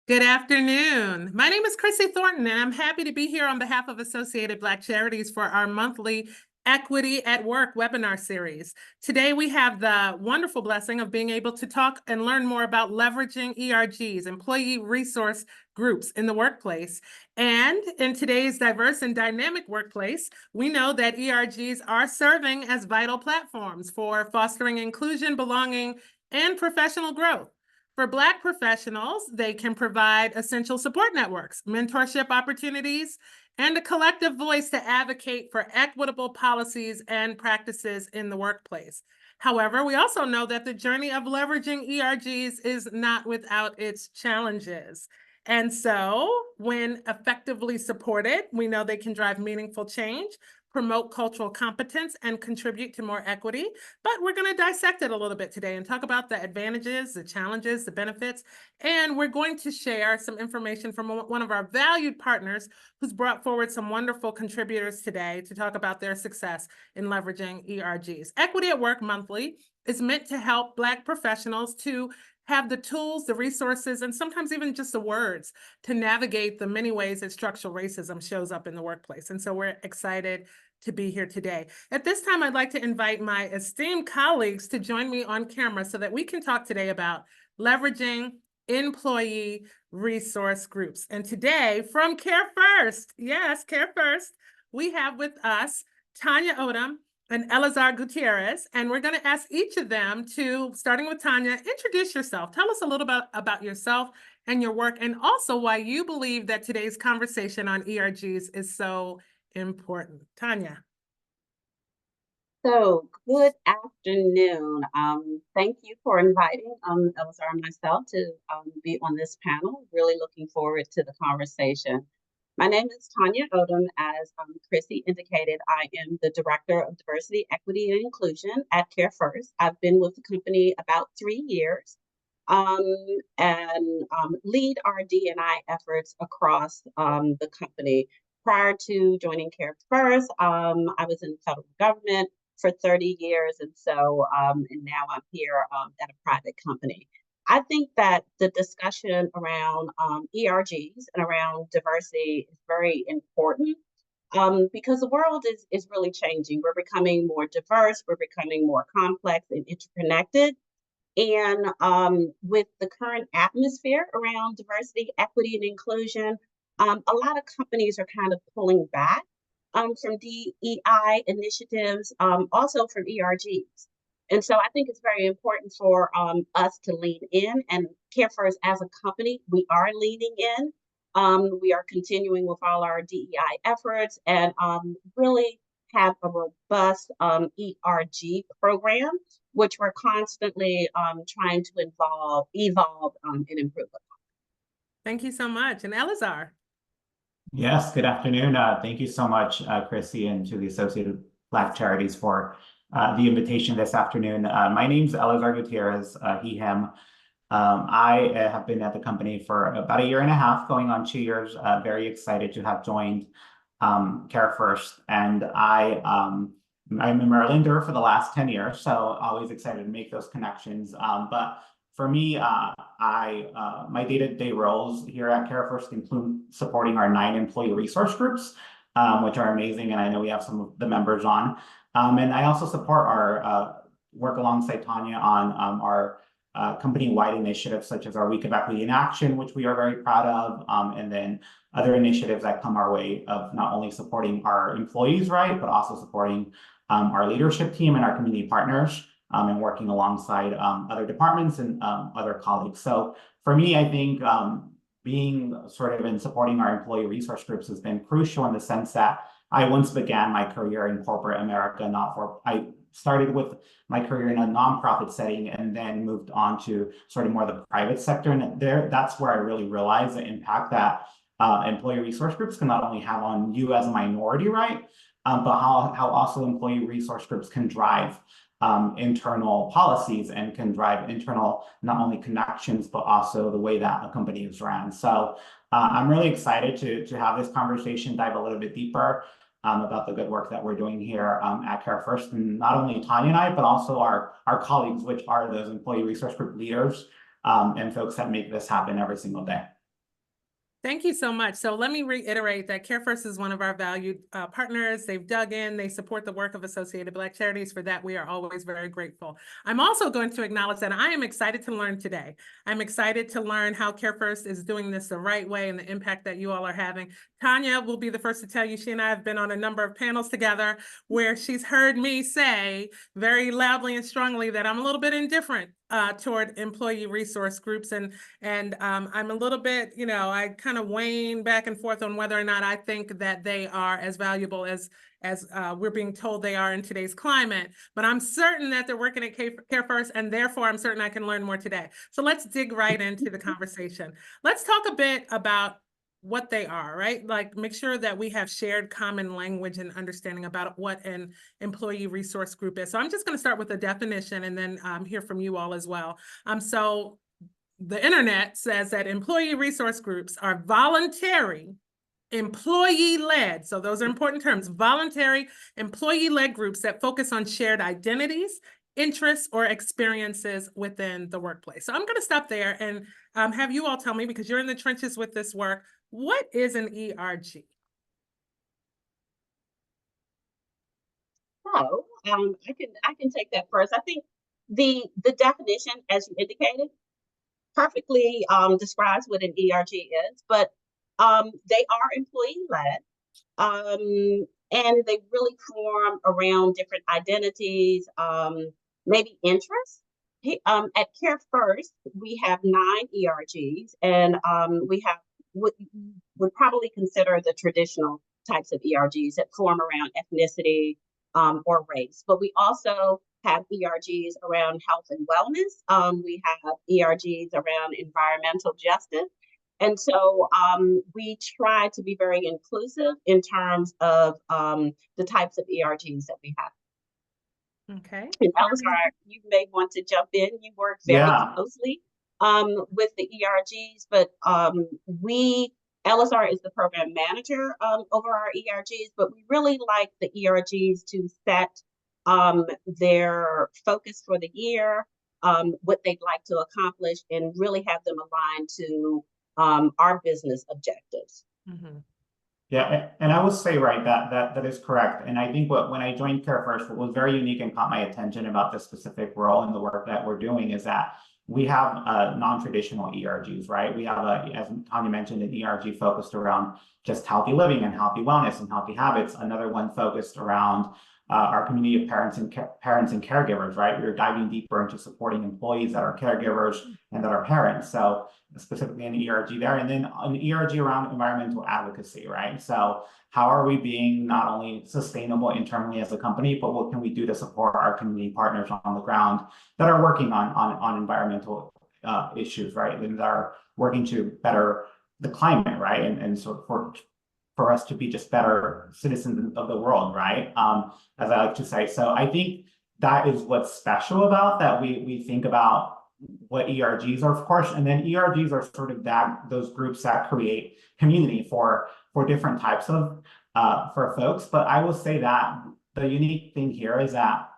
Good afternoon. My name is Chrissy Thornton, and I'm happy to be here on behalf of Associated Black Charities for our monthly Equity at Work webinar series. Today, we have the wonderful blessing of being able to talk and learn more about leveraging ERGs, employee resource groups in the workplace. And in today's diverse and dynamic workplace, we know that ERGs are serving as vital platforms for fostering inclusion, belonging, and professional growth. For Black professionals, they can provide essential support networks, mentorship opportunities, and a collective voice to advocate for equitable policies and practices in the workplace. However, we also know that the journey of leveraging ERGs is not without its challenges. And so, when effectively supported, we know they can drive meaningful change, promote cultural competence, and contribute to more equity. But we're going to dissect it a little bit today and talk about the advantages, the challenges, the benefits, and we're going to share some information from one of our valued partners who's brought forward some wonderful contributors today to talk about their success in leveraging ERGs. Equity at Work Monthly is meant to help Black professionals to have the tools, the resources, and sometimes even just the words to navigate the many ways that structural racism shows up in the workplace. And so we're excited to be here today. At this time, I'd like to invite my esteemed colleagues to join me on camera so that we can talk today about leveraging employee resource groups. And today from CareFirst, yes, CareFirst, we have with us Tanya Odom and Elazar Gutierrez, and we're going to ask each of them to, starting with Tanya, introduce yourself. Tell us a little bit about yourself and your work, and also why you believe that today's conversation on ERGs is so important. Tanya. So, good afternoon. Thank you for inviting Elazar and myself to be on this panel. Really looking forward to the conversation. My name is Tanya Odom. As Chrissy indicated, I am the Director of Diversity, Equity, and Inclusion at CareFirst. I've been with the company about 3 years and lead our D&I efforts across the company. Prior to joining CareFirst, I was in the federal government for 30 years. And so, and now I'm here at a private company. I think that the discussion around ERGs and around diversity is very important because the world is really changing. We're becoming more diverse, we're becoming more complex and interconnected. And with the current atmosphere around diversity, equity, and inclusion, a lot of companies are kind of pulling back from DEI initiatives, also from ERGs. And so I think it's very important for us to lean in, and CareFirst as a company, we are leaning in. We are continuing with all our DEI efforts and really have a robust ERG program, which we're constantly trying to evolve and improve upon. Thank you so much. And Elazar. Yes, good afternoon. Thank you so much, Chrissy, and to the Associated Black Charities for the invitation this afternoon. My name's Elazar Gutierrez, he, him. I have been at the company for about 1.5 years, going on 2 years. Very excited to have joined CareFirst. And I'm in Marylander for the last 10 years, so always excited to make those connections. But for me, my day-to-day roles here at CareFirst include supporting our 9 employee resource groups, which are amazing, and I know we have some of the members on. And I also support our work alongside Tanya on our company-wide initiatives, such as our Week of Equity in Action, which we are very proud of, and then other initiatives that come our way of not only supporting our employees, right, but also supporting our leadership team and our community partners. And working alongside other departments and other colleagues. So for me, I think being sort of in supporting our employee resource groups has been crucial in the sense that I once began my career in corporate America, I started with my career in a nonprofit setting and then moved on to sort of more the private sector. And that's where I really realized the impact that employee resource groups can not only have on you as a minority, right, but how also employee resource groups can drive internal policies and can drive internal not only connections but also the way that a company is ran. So I'm really excited to have this conversation, dive a little bit deeper about the good work that we're doing here at CareFirst, and not only Tanya and I, but also our colleagues, which are those employee resource group leaders and folks that make this happen every single day. Thank you so much. So let me reiterate that CareFirst is one of our valued partners. They've dug in, they support the work of Associated Black Charities. For that, we are always very grateful. I'm also going to acknowledge that I am excited to learn today. I'm excited to learn how CareFirst is doing this the right way and the impact that you all are having. Tanya will be the first to tell you, she and I have been on a number of panels together where she's heard me say very loudly and strongly that I'm a little bit indifferent toward employee resource groups. And I'm a little bit, I kind of wane back and forth on whether or not I think that they are as valuable as we're being told they are in today's climate. But I'm certain that they're working at CareFirst, and therefore I'm certain I can learn more today. So let's dig right into the conversation. Let's talk a bit about what they are, right? Like make sure that we have shared common language and understanding about what an employee resource group is. So I'm just going to start with the definition and then hear from you all as well. So the internet says that employee resource groups are voluntary, employee-led, so those are important terms, voluntary, employee-led groups that focus on shared identities, interests, or experiences within the workplace. So I'm going to stop there and have you all tell me, because you're in the trenches with this work, what is an ERG? So, I can take that first. I think the definition, as you indicated, perfectly describes what an ERG is, but they are employee-led, and they really form around different identities, maybe interests. At CareFirst, we have 9 ERGs, and we have would probably consider the traditional types of ERGs that form around ethnicity or race. But we also have ERGs around health and wellness. We have ERGs around environmental justice. And so we try to be very inclusive in terms of the types of ERGs that we have. Okay. And Elizar, you may want to jump in. You work very closely with the ERGs, but Elizar is the program manager over our ERGs, but we really like the ERGs to set their focus for the year, what they'd like to accomplish, and really have them aligned to our business objectives. Mm-hmm. Yeah, and I would say, right, that is correct. And I think when I joined CareFirst, what was very unique and caught my attention about this specific role and the work that we're doing is that we have non-traditional ERGs, right? We have, as Tanya mentioned, an ERG focused around just healthy living and healthy wellness and healthy habits. Another one focused around our community of parents and caregivers, right? We're diving deeper into supporting employees that are caregivers and that are parents. So specifically an ERG there, and then an ERG around environmental advocacy, right? So how are we being not only sustainable internally as a company, but what can we do to support our community partners on the ground that are working on environmental issues, right? And that are working to better the climate, right? And so for us to be just better citizens of the world, right? As I like to say. So I think that is what's special about that we think about what ERGs are, of course, and then ERGs are sort of those groups that create community for different types of for folks. But I will say that the unique thing here is that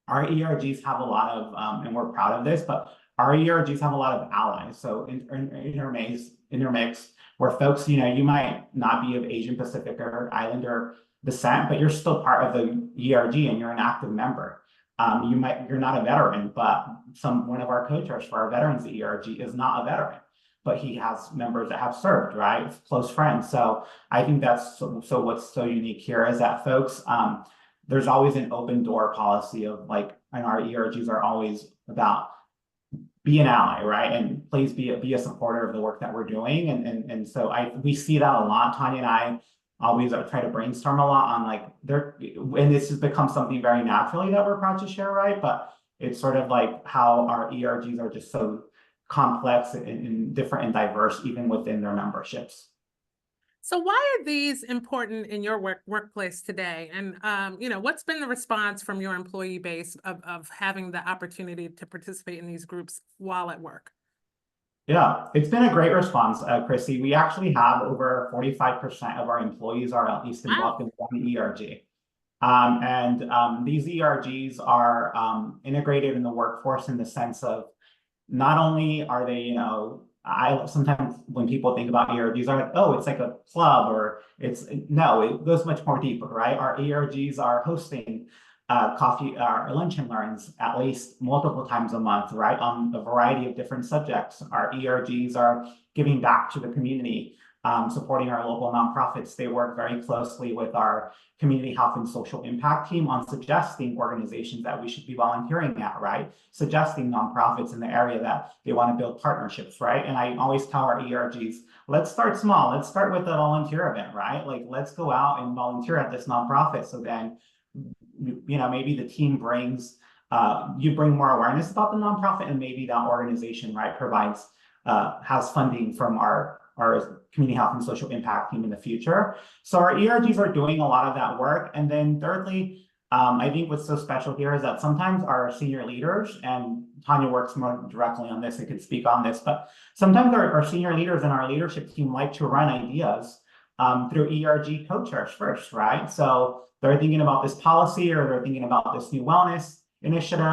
our ERGs have a lot of, and we're proud of this, but our ERGs have a lot of allies. So intermix where folks, you might not be of Asian Pacific or Islander descent, but you're still part of the ERG and you're an active member. You're not a veteran, but one of our co-chairs for our veterans ERG is not a veteran, but he has members that have served, right? Close friends. So I think that's so what's so unique here is that folks, there's always an open door policy of and our ERGs are always about be an ally, right? And please be a supporter of the work that we're doing. And so we see that a lot. Tanya and I always try to brainstorm a lot on and this has become something very naturally that we're proud to share, right? But it's sort of like how our ERGs are just so complex and different and diverse even within their memberships. So why are these important in your workplace today? And, what's been the response from your employee base of having the opportunity to participate in these groups while at work? Yeah, it's been a great response, Chrissy. We actually have over 45% of our employees are at least involved in one ERG. These ERGs are integrated in the workforce in the sense of not only are they, I sometimes when people think about ERGs are like, oh, it's like a club or no, it goes much more deeper, right? Our ERGs are hosting coffee or lunch and learns at least multiple times a month, right? On a variety of different subjects. Our ERGs are giving back to the community, supporting our local nonprofits. They work very closely with our community health and social impact team on suggesting organizations that we should be volunteering at, right? Suggesting nonprofits in the area that they want to build partnerships, right? And I always tell our ERGs, let's start small. Let's start with a volunteer event, right? Like, let's go out and volunteer at this nonprofit. So then, maybe the team brings, you bring more awareness about the nonprofit, and maybe that organization, right, provides, has funding from our community health and social impact team in the future. So our ERGs are doing a lot of that work. And then thirdly, I think what's so special here is that sometimes our senior leaders, and Tanya works more directly on this and could speak on this, but sometimes our senior leaders and our leadership team like to run ideas through ERG co-chairs first, right? So they're thinking about this policy, or they're thinking about this new wellness initiative,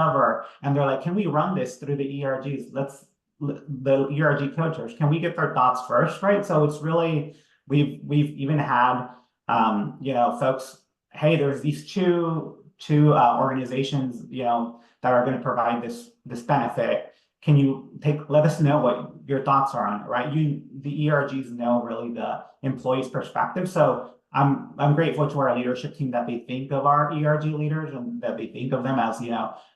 and they're like, can we run this through the ERGs? The ERG co-chairs, can we get their thoughts first, right? So it's really, we've even had, folks, hey, there's these two organizations, that are going to provide this benefit. Can you let us know what your thoughts are on it, right? The ERGs know really the employee's perspective. So I'm grateful to our leadership team that they think of our ERG leaders and that they think of them as,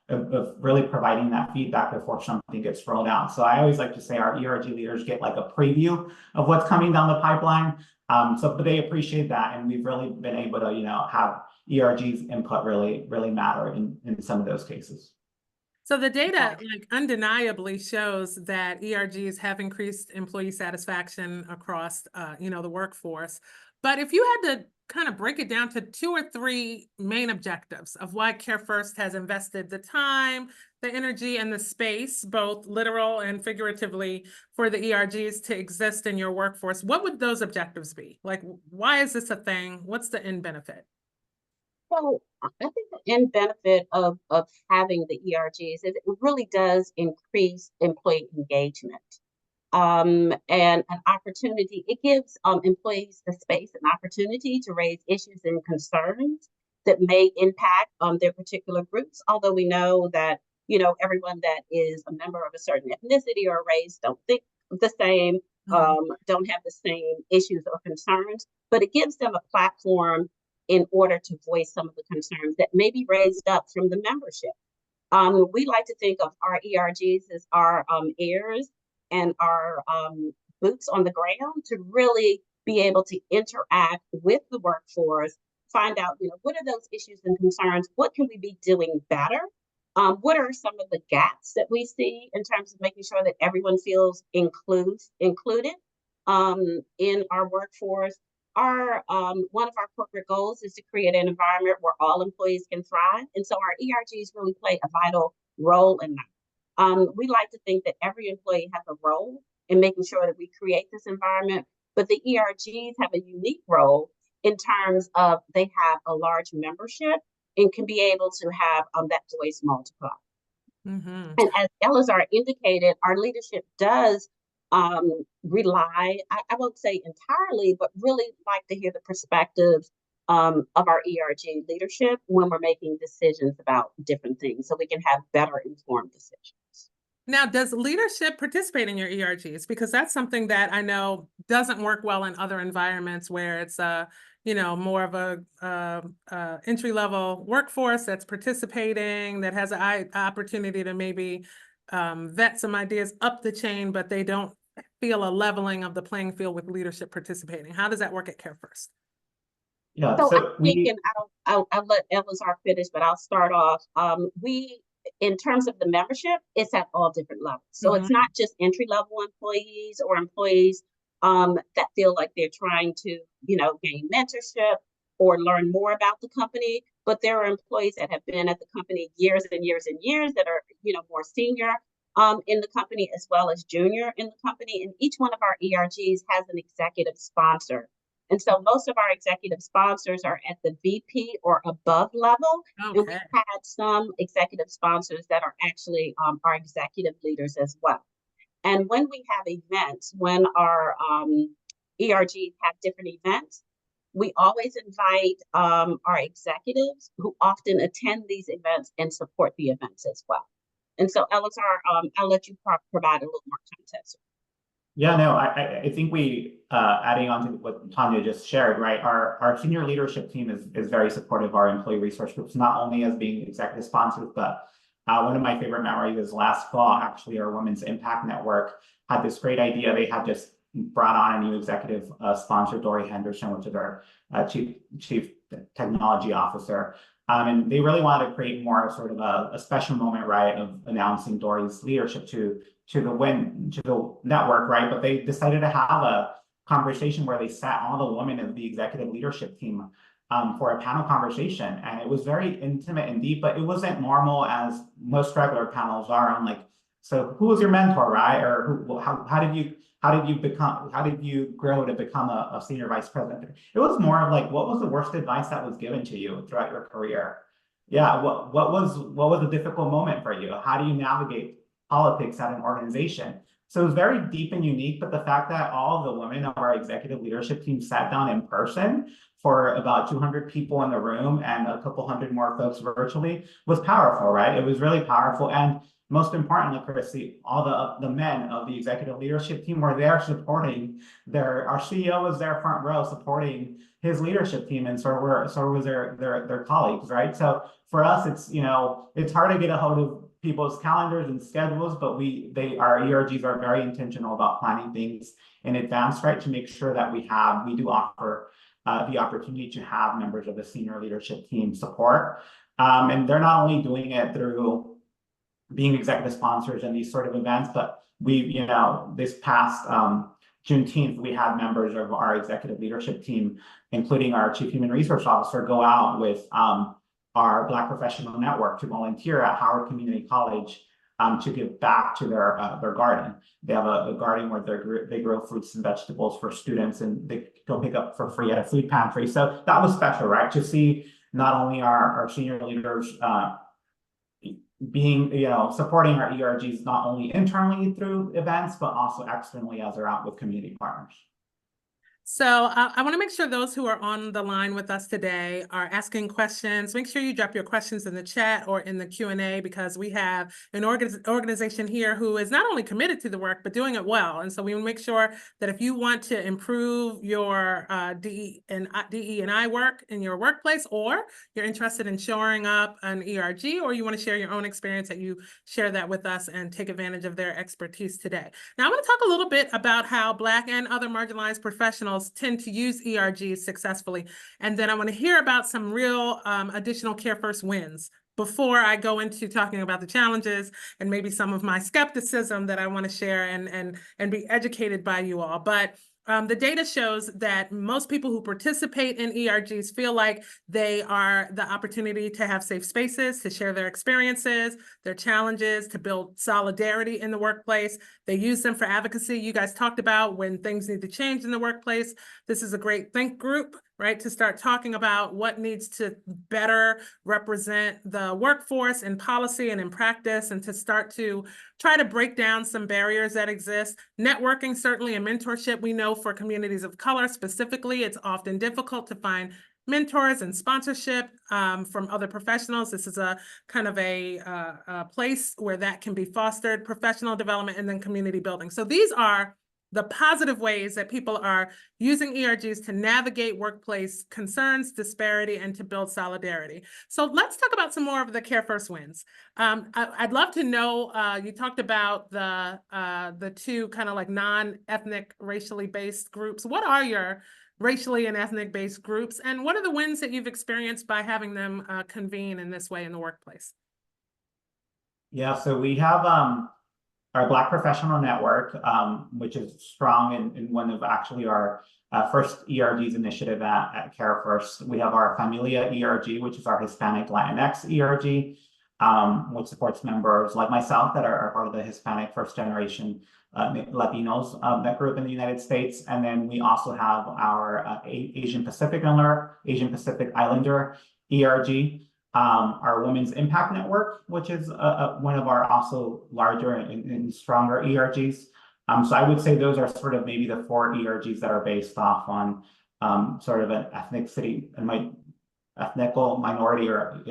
of really providing that feedback before something gets rolled out. So I always like to say our ERG leaders get like a preview of what's coming down the pipeline. But they appreciate that, and we've really been able to, have ERG's input really matter in some of those cases. So the data undeniably shows that ERGs have increased employee satisfaction across, the workforce. But if you had to kind of break it down to 2 or 3 main objectives of why CareFirst has invested the time, the energy, and the space, both literal and figuratively, for the ERGs to exist in your workforce, what would those objectives be? Like, why is this a thing? What's the end benefit? So I think the end benefit of having the ERGs is it really does increase employee engagement. And an opportunity, it gives employees the space and opportunity to raise issues and concerns that may impact their particular groups. Although we know that, everyone that is a member of a certain ethnicity or race don't think the same, don't have the same issues or concerns, but it gives them a platform in order to voice some of the concerns that may be raised up from the membership. We like to think of our ERGs as our ears and our boots on the ground to really be able to interact with the workforce, find out, what are those issues and concerns? What can we be doing better? What are some of the gaps that we see in terms of making sure that everyone feels included in our workforce? One of our corporate goals is to create an environment where all employees can thrive. And so our ERGs really play a vital role in that. We like to think that every employee has a role in making sure that we create this environment, but the ERGs have a unique role in terms of they have a large membership and can be able to have that voice multiply. And as Elazar indicated, our leadership does rely, I won't say entirely, but really like to hear the perspectives of our ERG leadership when we're making decisions about different things so we can have better informed decisions. Now, does leadership participate in your ERGs? Because that's something that I know doesn't work well in other environments where it's more of a entry-level workforce that's participating, that has an opportunity to maybe vet some ideas up the chain, but they don't feel a leveling of the playing field with leadership participating. How does that work at CareFirst? Yeah, so I'll let Elazar finish, but I'll start off. In terms of the membership, it's at all different levels. So it's not just entry-level employees or employees that feel like they're trying to, gain mentorship or learn more about the company, but there are employees that have been at the company years and years and years that are, more senior in the company as well as junior in the company. And each one of our ERGs has an executive sponsor. And so most of our executive sponsors are at the VP or above level. Okay. And we've had some executive sponsors that are actually our executive leaders as well. And when we have events, when our ERGs have different events, we always invite our executives who often attend these events and support the events as well. And so, Eleazar, I'll let you provide a little more context. Yeah, no, I think we, adding on to what Tanya just shared, right? Our senior leadership team is very supportive of our employee resource groups, not only as being executive sponsors, but one of my favorite memories is last fall, actually, our Women's Impact Network had this great idea. They had just brought on a new executive sponsor, Dory Henderson, which is our chief technology officer. And they really wanted to create more sort of a special moment, right, of announcing Dory's leadership to the network, right? But they decided to have a conversation where they sat all the women of the executive leadership team for a panel conversation, and it was very intimate and deep. But it wasn't normal as most regular panels are on like, so who was your mentor, right? Or how did you grow to become a senior vice president? It was more of like, what was the worst advice that was given to you throughout your career? Yeah, what was a difficult moment for you? How do you navigate politics at an organization? So it was very deep and unique, but the fact that all of the women of our executive leadership team sat down in person for about 200 people in the room and a couple hundred more folks virtually was powerful, right? It was really powerful. And most importantly, Chrissy, all the men of the executive leadership team were there supporting our CEO was there front row supporting his leadership team, and so was their colleagues, right? So for us, it's hard to get a hold of people's calendars and schedules, but our ERGs are very intentional about planning things in advance, right? To make sure that we do offer the opportunity to have members of the senior leadership team support. And they're not only doing it through being executive sponsors in these sort of events, but this past Juneteenth, we had members of our executive leadership team, including our chief human resource officer, go out with our Black Professional Network to volunteer at Howard Community College to give back to their garden. They have a garden where they grow fruits and vegetables for students, and they go pick up for free at a food pantry. So that was special, right? To see not only our senior leaders supporting our ERGs, not only internally through events, but also externally as they're out with community partners. So I want to make sure those who are on the line with us today are asking questions. Make sure you drop your questions in the chat or in the Q&A, because we have an organization here who is not only committed to the work, but doing it well. And so we will make sure that if you want to improve your DE&I work in your workplace, or you're interested in shoring up an ERG, or you want to share your own experience, that you share that with us and take advantage of their expertise today. Now, I want to talk a little bit about how Black and other marginalized professionals tend to use ERGs successfully. And then I want to hear about some real additional Care First wins before I go into talking about the challenges and maybe some of my skepticism that I want to share and be educated by you all. But the data shows that most people who participate in ERGs feel like they are the opportunity to have safe spaces, to share their experiences, their challenges, to build solidarity in the workplace. They use them for advocacy. You guys talked about when things need to change in the workplace. This is a great think group, right, to start talking about what needs to better represent the workforce in policy and in practice, and to start to try to break down some barriers that exist. Networking, certainly, and mentorship. We know for communities of color specifically, it's often difficult to find mentors and sponsorship from other professionals. This is a kind of a place where that can be fostered, professional development, and then community building. So these are the positive ways that people are using ERGs to navigate workplace concerns, disparity, and to build solidarity. So let's talk about some more of the Care First wins. I'd love to know, you talked about the two kind of like non-ethnic, racially based groups. What are your racially and ethnic based groups, and what are the wins that you've experienced by having them convene in this way in the workplace? Yeah, so we have our Black Professional Network, which is strong in one of actually our first ERGs initiative at Care First. We have our Familia ERG, which is our Hispanic Latinx ERG, which supports members like myself that are part of the Hispanic first generation Latinos that grew up in the United States. And then we also have our Asian Pacific Islander ERG. our Women's Impact Network, which is one of our also larger and stronger ERGs. So I would say those are sort of maybe the 4 ERGs that are based off on sort of an ethnicity and ethnical minority or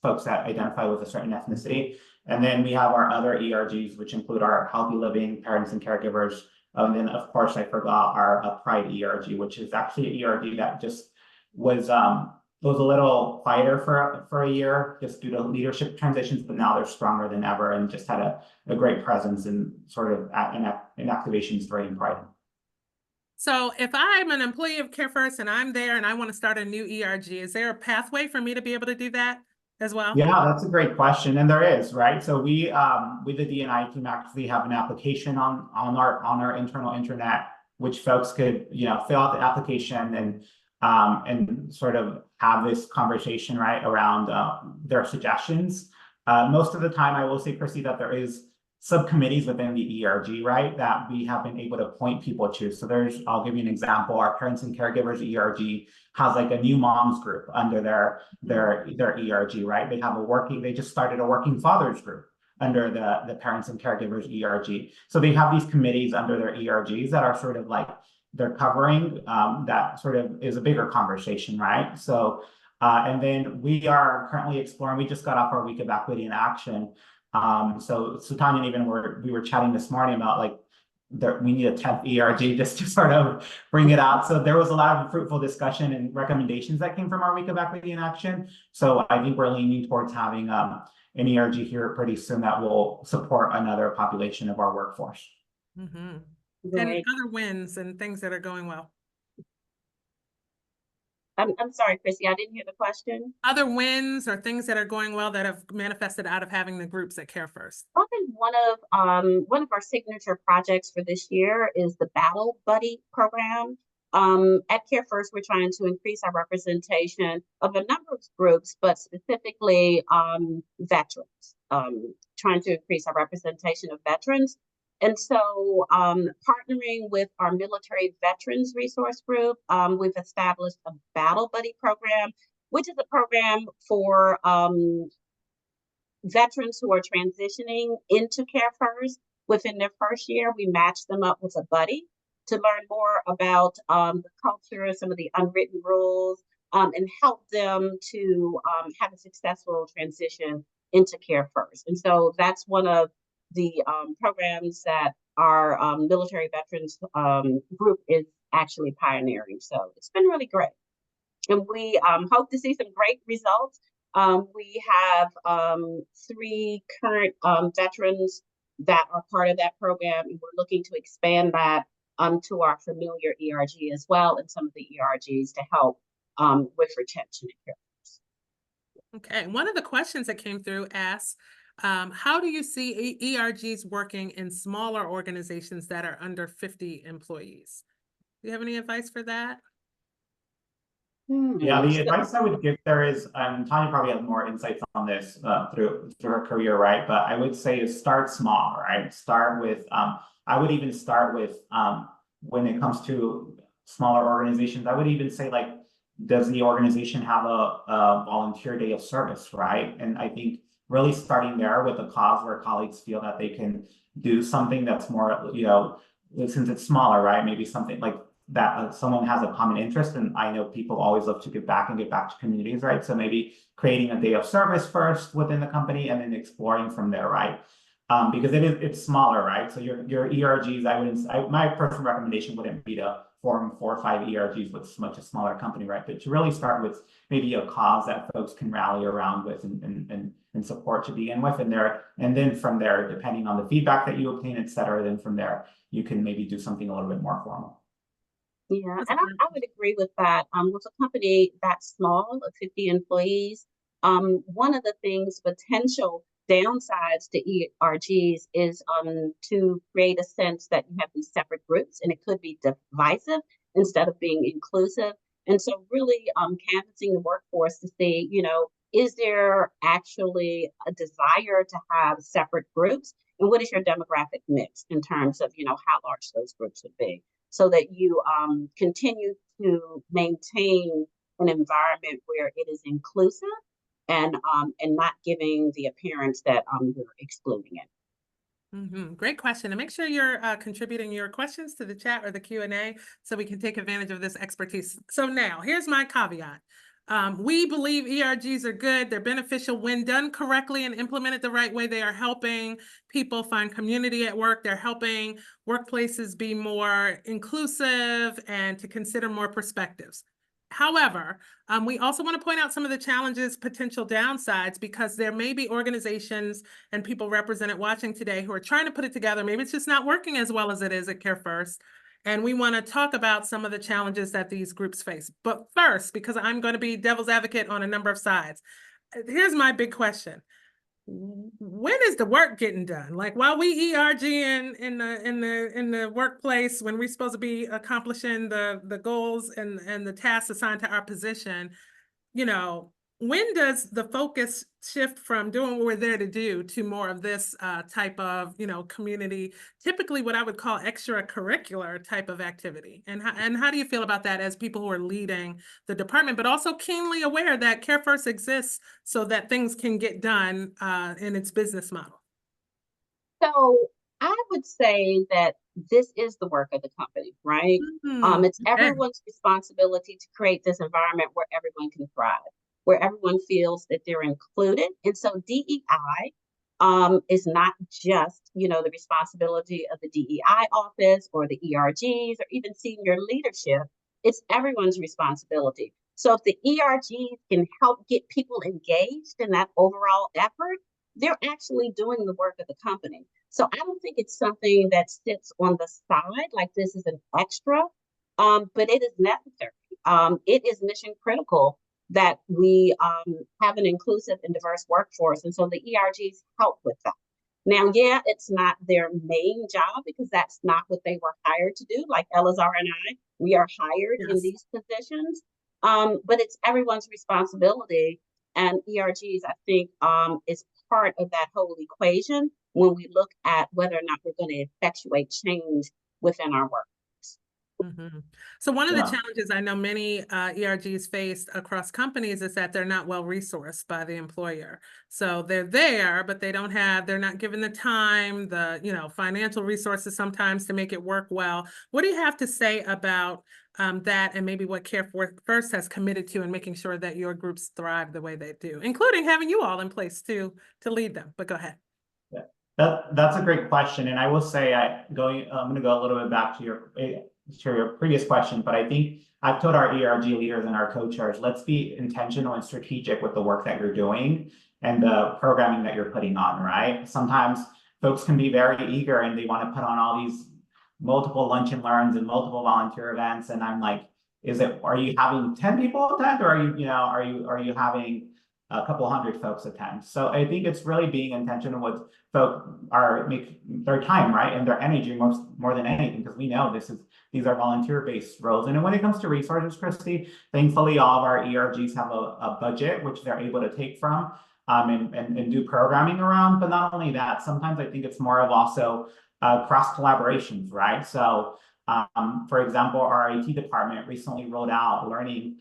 folks that identify with a certain ethnicity. And then we have our other ERGs, which include our Healthy Living, Parents and Caregivers. And then, of course, I forgot our Pride ERG, which is actually an ERG that just was a little quieter for a year just due to leadership transitions, but now they're stronger than ever and just had a great presence in sort of in activations during Pride. So if I'm an employee of CareFirst and I'm there and I want to start a new ERG, is there a pathway for me to be able to do that as well? Yeah, that's a great question, and there is, right? So we, with the D&I team, actually have an application on our internal intranet, which folks could, fill out the application and sort of have this conversation, right, around their suggestions. Most of the time, I will say, Chrissy, that there is subcommittees within the ERG, right, that we have been able to point people to. So I'll give you an example. Our Parents and Caregivers ERG has like a new moms group under their ERG, right? They just started a working fathers group under the Parents and Caregivers ERG. So they have these committees under their ERGs that are sort of like they're covering that sort of is a bigger conversation, right? So and then we are currently exploring, we just got off our week of equity in action. So Tanya and even we were chatting this morning about like we need a 10th ERG just to sort of bring it out. So there was a lot of fruitful discussion and recommendations that came from our week of equity in action. So I think we're leaning towards having an ERG here pretty soon that will support another population of our workforce. Mm-hmm. Right. And other wins and things that are going well. I'm sorry, Chrissy, I didn't hear the question. Other wins or things that are going well that have manifested out of having the groups at CareFirst. I think one of our signature projects for this year is the Battle Buddy program. At CareFirst, we're trying to increase our representation of a number of groups, but specifically veterans. Trying to increase our representation of veterans. And so partnering with our military veterans resource group, we've established a Battle Buddy program, which is a program for veterans who are transitioning into CareFirst. Within their first year, we match them up with a buddy to learn more about the culture, some of the unwritten rules, and help them to have a successful transition into CareFirst. And so that's one of the programs that our military veterans group is actually pioneering. So it's been really great. And we hope to see some great results. We have 3 current veterans that are part of that program, and we're looking to expand that to our familiar ERG as well, and some of the ERGs to help with retention and care. Okay, one of the questions that came through asks, how do you see ERGs working in smaller organizations that are under 50 employees? Do you have any advice for that? Yeah, the advice I would give there is, Tanya probably has more insights on this through her career, right? But I would say is start small, right? Start with, I would even start with, when it comes to smaller organizations, I would even say like, does the organization have a volunteer day of service, right? And I think really starting there with a cause where colleagues feel that they can do something that's more, since it's smaller, right? Maybe something like that someone has a common interest, and I know people always love to give back and give back to communities, right? So maybe creating a day of service first within the company and then exploring from there, right? Because it's smaller, right? So your ERGs, my personal recommendation wouldn't be to form 4 or 5 ERGs with such a smaller company, right? But to really start with maybe a cause that folks can rally around with and support to begin with, and then from there, depending on the feedback that you obtain, et cetera, then from there you can maybe do something a little bit more formal. Yeah, and I would agree with that. With a company that small, of 50 employees, one of the things, potential downsides to ERGs is to create a sense that you have these separate groups, and it could be divisive instead of being inclusive. And so really canvassing the workforce to see, is there actually a desire to have separate groups? And what is your demographic mix in terms of, how large those groups would be? So that you continue to maintain an environment where it is inclusive and not giving the appearance that we're excluding it. Great question. And make sure you're contributing your questions to the chat or the Q&A so we can take advantage of this expertise. So now, here's my caveat. We believe ERGs are good. They're beneficial when done correctly and implemented the right way. They are helping people find community at work. They're helping workplaces be more inclusive and to consider more perspectives. However, we also want to point out some of the challenges, potential downsides, because there may be organizations and people represented watching today who are trying to put it together. Maybe it's just not working as well as it is at CareFirst. And we want to talk about some of the challenges that these groups face. But first, because I'm going to be devil's advocate on a number of sides, here's my big question. When is the work getting done? Like, while we ERG in the workplace, when we're supposed to be accomplishing the goals and the tasks assigned to our position, you know, when does the focus shift from doing what we're there to do to more of this type of, you know, community, typically what I would call extracurricular type of activity? And how do you feel about that as people who are leading the department, but also keenly aware that CareFirst exists so that things can get done in its business model? So I would say that this is the work of the company, right? It's Okay. everyone's responsibility to create this environment where everyone can thrive, where everyone feels that they're included. And so DEI is not just, you know, the responsibility of the DEI office or the ERGs or even senior leadership. It's everyone's responsibility. So if the ERGs can help get people engaged in that overall effort, they're actually doing the work of the company. So I don't think it's something that sits on the side like this is an extra, but it is necessary. It is mission critical that we have an inclusive and diverse workforce. And so the ERGs help with that. Now, yeah, it's not their main job because that's not what they were hired to do. Like Elazar and I, we are hired in these positions, but it's everyone's responsibility. And ERGs, I think, is part of that whole equation when we look at whether or not we're going to effectuate change within our work. So one of the challenges I know many ERGs face across companies is that they're not well resourced by the employer. So they're there, but they're not given the time, the, you know, financial resources sometimes to make it work well. What do you have to say about that, and maybe what CareFirst has committed to in making sure that your groups thrive the way they do, including having you all in place to lead them? But go ahead. That's a great question. And I will say, I'm going to go a little bit back to your previous question, but I think I've told our ERG leaders and our co-chairs, let's be intentional and strategic with the work that you're doing and the programming that you're putting on, right? Sometimes folks can be very eager and they want to put on all these multiple lunch and learns and multiple volunteer events. And I'm like, are you having 10 people attend, or are you having a couple hundred folks attend? So I think it's really being intentional with folk make their time, right, and their energy more than anything, because we know these are volunteer-based roles. And when it comes to resources, Christy, thankfully all of our ERGs have a budget which they're able to take from and do programming around. But not only that, sometimes I think it's more of also cross collaborations, right? So for example, our IT department recently rolled out learning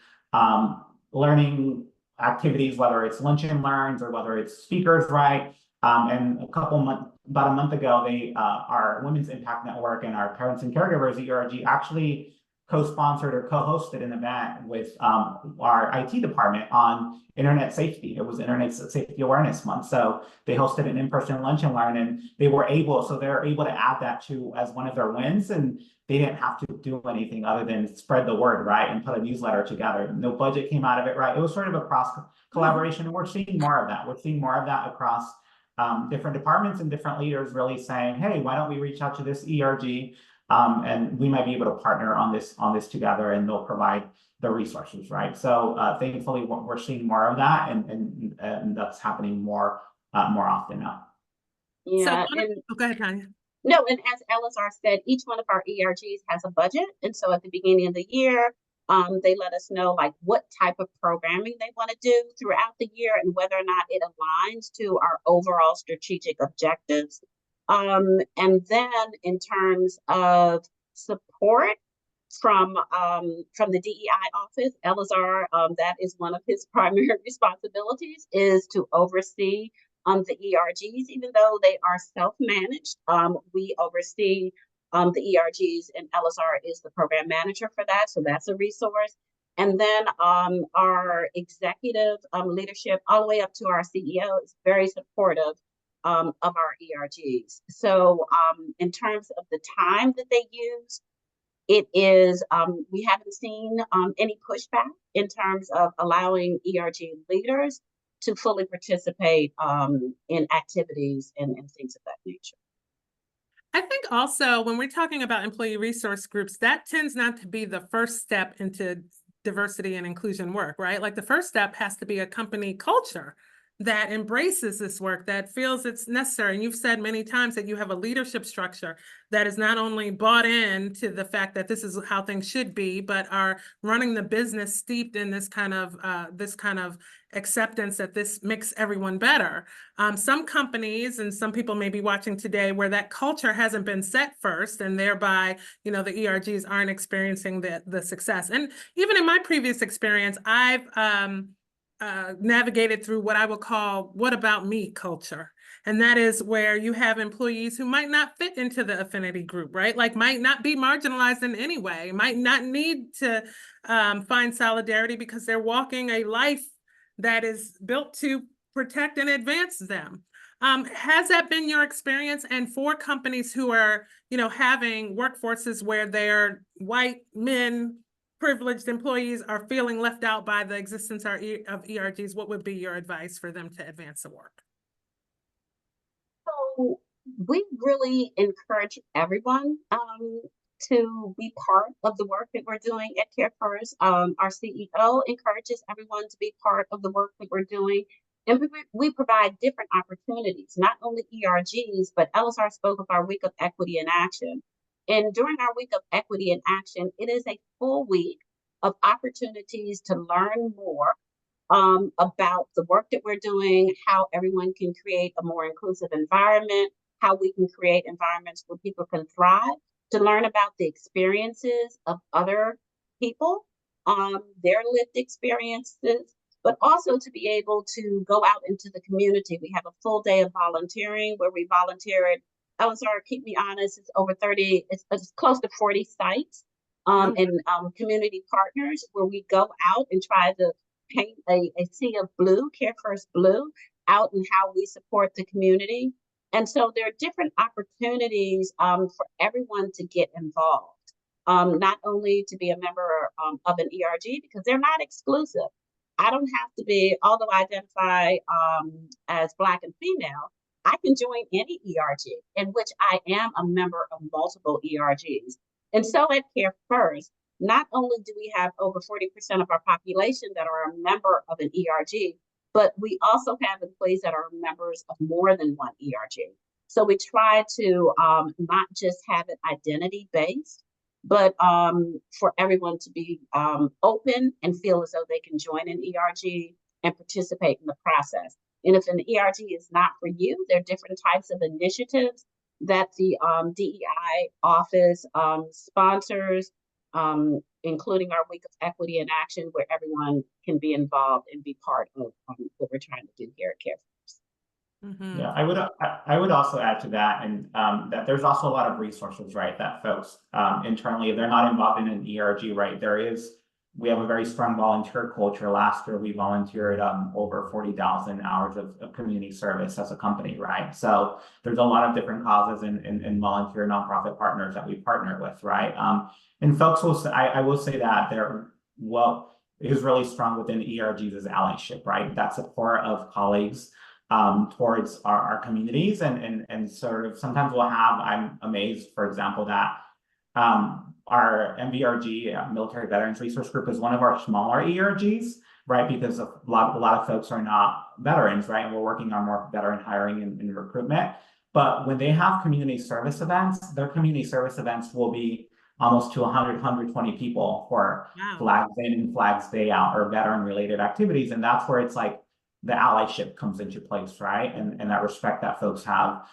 activities, whether it's lunch and learns or whether it's speakers, right? And about a month ago, our Women's Impact Network and our Parents and Caregivers ERG actually co-sponsored or co-hosted an event with our IT department on internet safety. It was Internet Safety Awareness Month. So they hosted an in-person lunch and learn, and they're able to add that as one of their wins. And they didn't have to do anything other than spread the word, right? And put a newsletter together. No budget came out of it, right? It was sort of a cross collaboration. And we're seeing more of that. We're seeing more of that across different departments and different leaders really saying, hey, why don't we reach out to this ERG? And we might be able to partner on this together, and they'll provide the resources, right? So thankfully, we're seeing more of that, and that's happening more often now. Yeah. Go ahead, Tanya. No, and as Elazar said, each one of our ERGs has a budget. And so at the beginning of the year, they let us know like what type of programming they want to do throughout the year and whether or not it aligns to our overall strategic objectives. And then in terms of support, from the DEI office. Elazar, that is one of his primary responsibilities, is to oversee the ERGs, even though they are self-managed. We oversee the ERGs, and Elazar is the program manager for that, so that's a resource. And then our executive leadership, all the way up to our CEO, is very supportive of our ERGs. So in terms of the time that they use, it is, we haven't seen any pushback in terms of allowing ERG leaders to fully participate in activities and things of that nature. I think also when we're talking about employee resource groups, that tends not to be the first step into diversity and inclusion work, right? Like the first step has to be a company culture that embraces this work, that feels it's necessary. And you've said many times that you have a leadership structure that is not only bought in to the fact that this is how things should be, but are running the business steeped in this kind of acceptance that this makes everyone better. Some companies and some people may be watching today where that culture hasn't been set first, and thereby, you know, the ERGs aren't experiencing the success. And even in my previous experience, I've navigated through what I would call "what about me" culture. And that is where you have employees who might not fit into the affinity group, right? Like might not be marginalized in any way, might not need to find solidarity because they're walking a life that is built to protect and advance them. Has that been your experience? And for companies who are, you know, having workforces where their white men, privileged employees are feeling left out by the existence of ERGs, what would be your advice for them to advance the work? So we really encourage everyone to be part of the work that we're doing at CareFirst. Our CEO encourages everyone to be part of the work that we're doing. And we provide different opportunities, not only ERGs, but Elazar spoke of our Week of Equity in Action. And during our Week of Equity in Action, it is a full week of opportunities to learn more about the work that we're doing, how everyone can create a more inclusive environment, how we can create environments where people can thrive, to learn about the experiences of other people, their lived experiences, but also to be able to go out into the community. We have a full day of volunteering where we volunteer at Elazar, keep me honest, it's over 30, it's close to 40 sites and community partners where we go out and try to paint a sea of blue, CareFirst Blue, out and how we support the community. And so there are different opportunities for everyone to get involved, not only to be a member of an ERG, because they're not exclusive. I don't have to be, although I identify as Black and female, I can join any ERG in which I am a member of multiple ERGs. And so at CareFirst, not only do we have over 40% of our population that are a member of an ERG, but we also have employees that are members of more than one ERG. So we try to not just have it identity-based, but for everyone to be open and feel as though they can join an ERG and participate in the process. And if an ERG is not for you, there are different types of initiatives that the DEI office sponsors, including our Week of Equity in Action, where everyone can be involved and be part of what we're trying to do here at CareFirst. Mm-hmm. Yeah, I would also add to that, and that there's also a lot of resources, right, that folks internally, if they're not involved in an ERG, right, we have a very strong volunteer culture. Last year, we volunteered over 40,000 hours of community service as a company, right? So there's a lot of different causes and volunteer nonprofit partners that we partner with, right? And folks will say, I will say that it is really strong within ERGs is allyship, right? That support of colleagues towards our communities, and sort of sometimes I'm amazed, for example, that our MVRG, Military Veterans Resource Group, is one of our smaller ERGs, right? Because a lot of folks are not veterans, right? And we're working on more veteran hiring and recruitment. But when they have community service events, their community service events will be almost to 100, 120 people for Flags In and Flags Day Out or veteran related activities. And that's where it's like the allyship comes into place, right? And that respect that folks have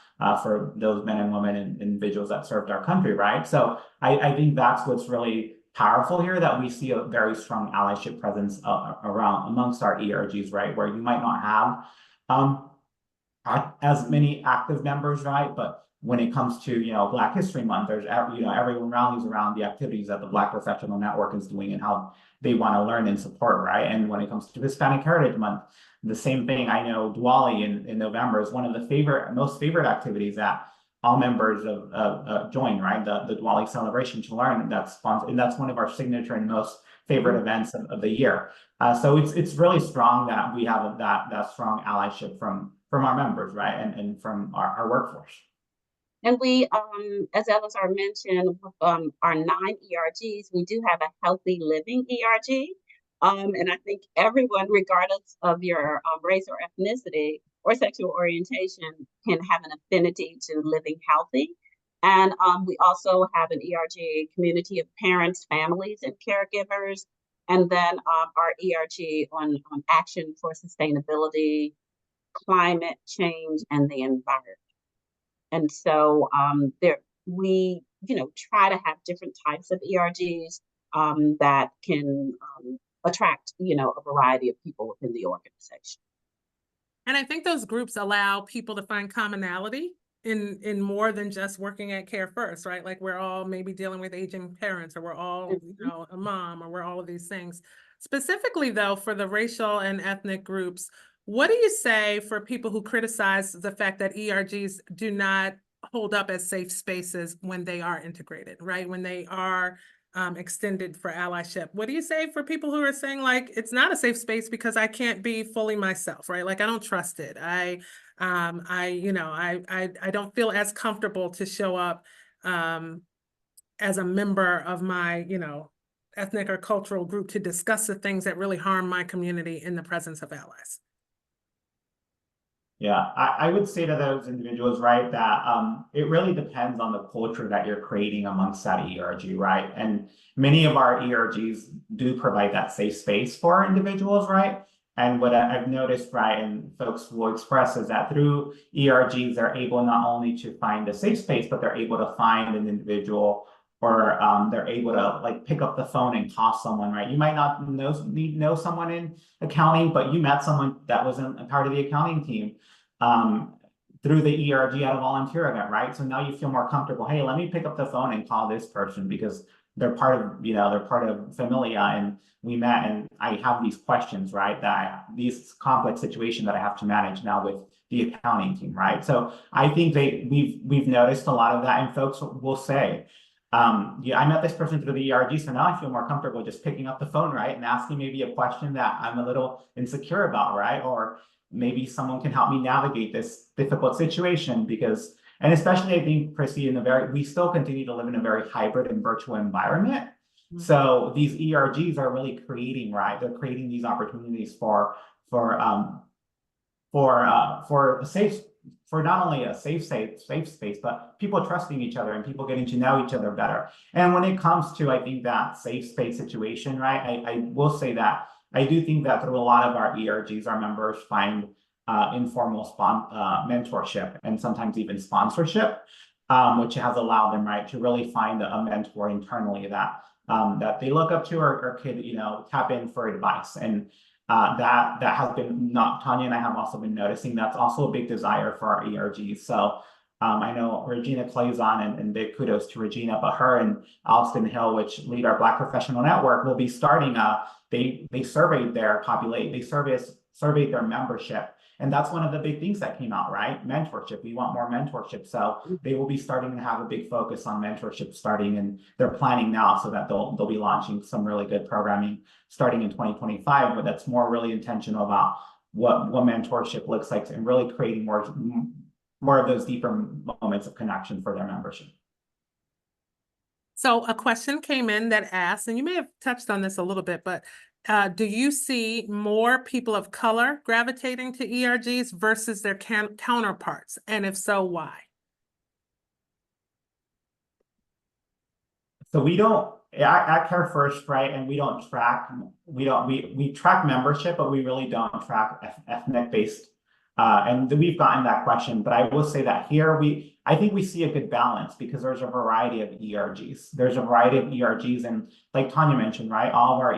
for those men and women and individuals that served our country, right? So I think that's what's really powerful here that we see a very strong allyship presence around amongst our ERGs, right? Where you might not have as many active members, right? But when it comes to, Black History Month, there's, everyone rallies around the activities that the Black Professional Network is doing and how they want to learn and support, right? And when it comes to Hispanic Heritage Month, the same thing. I know Diwali in November is one of the most favorite activities that all members of join, right? The Diwali celebration to learn, and that's one of our signature and most favorite events of the year. So it's really strong that we have that strong allyship from our members, right? And from our workforce. And we, as Elazar mentioned, our 9 ERGs, we do have a healthy living ERG. And I think everyone, regardless of your race or ethnicity or sexual orientation, can have an affinity to living healthy. And we also have an ERG community of parents, families, and caregivers. And then our ERG on action for sustainability, climate change, and the environment. And so we try to have different types of ERGs that can attract a variety of people within the organization. And I think those groups allow people to find commonality in more than just working at Care First, right? Like we're all maybe dealing with aging parents, or we're all a mom, or we're all of these things. Specifically though, for the racial and ethnic groups, what do you say for people who criticize the fact that ERGs do not hold up as safe spaces when they are integrated, right? When they are extended for allyship? What do you say for people who are saying like, it's not a safe space because I can't be fully myself, right? Like I don't trust it. I don't feel as comfortable to show up as a member of my, ethnic or cultural group to discuss the things that really harm my community in the presence of allies. Yeah, I would say to those individuals, right, that it really depends on the culture that you're creating amongst that ERG, right? And many of our ERGs do provide that safe space for individuals, right? And what I've noticed, right, and folks will express is that through ERGs, they're able not only to find a safe space, but they're able to find an individual, or they're able to like pick up the phone and call someone, right? You might not know someone in accounting, but you met someone that wasn't a part of the accounting team through the ERG at a volunteer event, right? So now you feel more comfortable. Hey, let me pick up the phone and call this person because they're part of Familia, and we met, and I have these questions, right? These complex situations that I have to manage now with the accounting team, right? So I think we've noticed a lot of that, and folks will say, yeah, I met this person through the ERG, so now I feel more comfortable just picking up the phone, right? And asking maybe a question that I'm a little insecure about, right? Or maybe someone can help me navigate this difficult situation because, and especially I think, Chrissy, we still continue to live in a very hybrid and virtual environment. Mm-hmm. So these ERGs are really creating, right? They're creating these opportunities for not only a safe space, but people trusting each other and people getting to know each other better. And when it comes to, I think, that safe space situation, right? I will say that I do think that through a lot of our ERGs, our members find informal mentorship and sometimes even sponsorship, which has allowed them, right, to really find a mentor internally that they look up to or could, tap in for advice. And that has been, Tanya and I have also been noticing that's also a big desire for our ERGs. So I know Regina Claison, and big kudos to Regina, but her and Alston Hill, which lead our Black Professional Network, will be starting they surveyed their population, they surveyed their membership. And that's one of the big things that came out, right? Mentorship. We want more mentorship. So they will be starting to have a big focus on mentorship starting, and they're planning now so that they'll be launching some really good programming starting in 2025, but that's really intentional about what mentorship looks like and really creating more of those deeper moments of connection for their membership. So a question came in that asked, and you may have touched on this a little bit, but do you see more people of color gravitating to ERGs versus their counterparts? And if so, why? So we don't, at Care First, right, and we track membership, but we really don't track ethnic-based And we've gotten that question, but I will say that here I think we see a good balance because there's a variety of ERGs. There's a variety of ERGs, and like Tanya mentioned, right, all of our